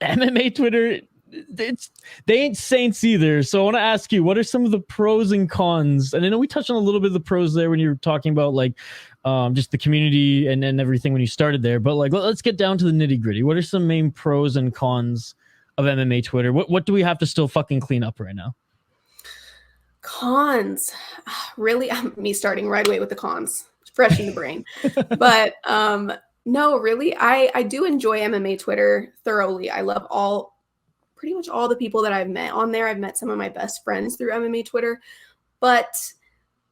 MMA Twitter, they ain't saints either. So I want to ask you, what are some of the pros and cons? And I know we touched on a little bit of the pros there when you were talking about like just the community and everything when you started there. But like, let's get down to the nitty gritty. What are some main pros and cons of MMA Twitter? What do we have to still fucking clean up right now? Cons, really, me starting right away with the cons, fresh in the brain. But no, really, I do enjoy MMA Twitter thoroughly. I love pretty much all the people that I've met on there. I've met some of my best friends through MMA Twitter. But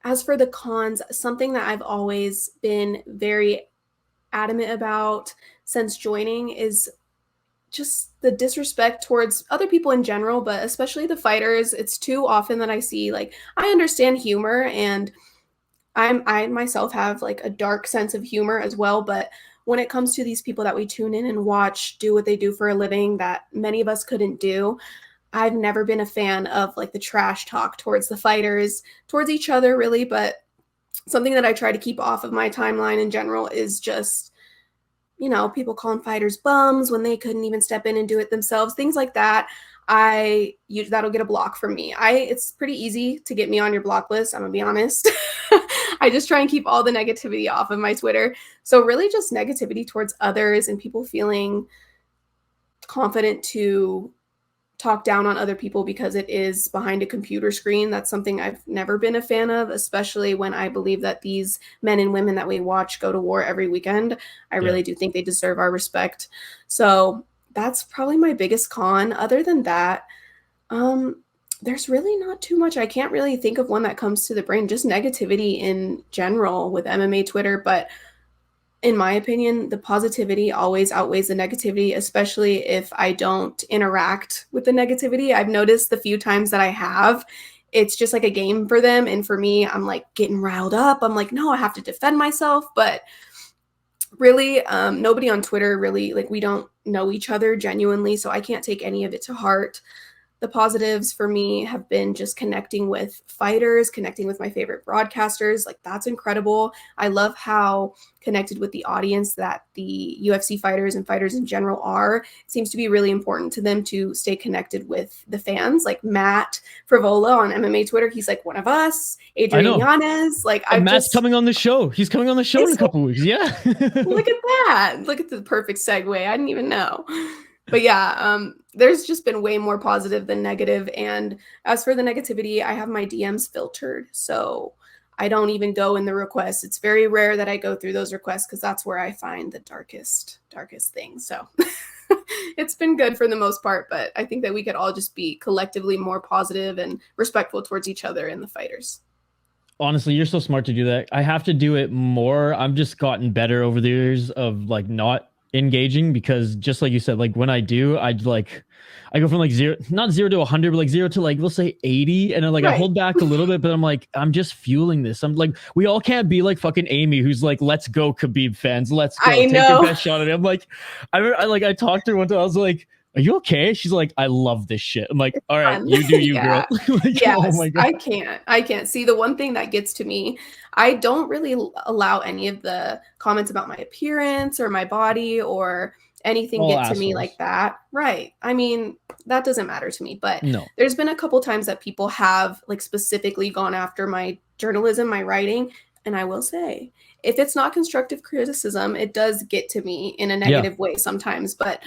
as for the cons, something that I've always been very adamant about since joining is just the disrespect towards other people in general, but especially the fighters. It's too often that I see, like, I understand humor, and I myself have like a dark sense of humor as well, but when it comes to these people that we tune in and watch do what they do for a living that many of us couldn't do, I've never been a fan of like the trash talk towards the fighters, towards each other really, but something that I try to keep off of my timeline in general is just, people calling fighters bums when they couldn't even step in and do it themselves, things like that. That'll get a block from me. It's pretty easy to get me on your block list, I'm gonna be honest. I just try and keep all the negativity off of my Twitter. So really just negativity towards others and people feeling confident to talk down on other people because it is behind a computer screen. That's something I've never been a fan of, especially when I believe that these men and women that we watch go to war every weekend. I really do think they deserve our respect. So that's probably my biggest con. Other than that, there's really not too much. I can't really think of one that comes to the brain, just negativity in general with MMA Twitter. But in my opinion, the positivity always outweighs the negativity, especially if I don't interact with the negativity. I've noticed the few times that I have, it's just like a game for them. And for me, I'm like getting riled up. I'm like, no, I have to defend myself. But really, nobody on Twitter really, like, we don't know each other genuinely, so I can't take any of it to heart. The positives for me have been just connecting with fighters, connecting with my favorite broadcasters. Like, that's incredible. I love how connected with the audience that the UFC fighters and fighters in general are. It seems to be really important to them to stay connected with the fans. Like Matt Frivola on MMA Twitter, he's like one of us. Adrian Yanez, like, Matt's coming on the show. He's coming on the show in a couple weeks. Yeah. Look at that. Look at the perfect segue. I didn't even know. But yeah, there's just been way more positive than negative. And as for the negativity, I have my DMs filtered. So I don't even go in the requests. It's very rare that I go through those requests because that's where I find the darkest things. So it's been good for the most part. But I think that we could all just be collectively more positive and respectful towards each other and the fighters. Honestly, you're so smart to do that. I have to do it more. I've just gotten better over the years of like not engaging, because just like you said, like when I do, I go from like not 0 to 100, but like 0 to like, we'll say 80, and then like I hold back a little bit, but I'm like, I'm just fueling this. I'm like, we all can't be like fucking Amy, who's like, let's go Khabib fans, let's go, take your best shot at it. I'm like, I talked to her one time, I was like, are you okay? She's like, I love this shit. I'm like, all right, you do you, girl. Like, yes, oh my God. I can't. See, the one thing that gets to me, I don't really allow any of the comments about my appearance or my body or anything all get assholes. To me like that. Right. I mean, that doesn't matter to me. But there's been a couple times that people have like specifically gone after my journalism, my writing. And I will say, if it's not constructive criticism, it does get to me in a negative way sometimes. But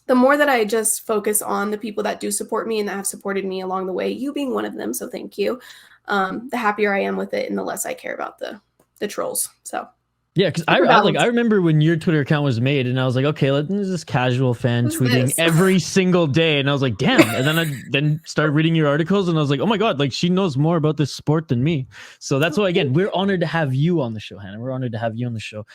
the more that I just focus on the people that do support me and that have supported me along the way, you being one of them, so thank you, the happier I am with it and the less I care about the trolls. So yeah, because I remember when your Twitter account was made, and I was like, okay, there's this casual fan tweeting every single day, and I was like, damn. And then I started reading your articles, and I was like, oh my God, like she knows more about this sport than me. So that's why, again, we're honored to have you on the show, Hannah. We're honored to have you on the show.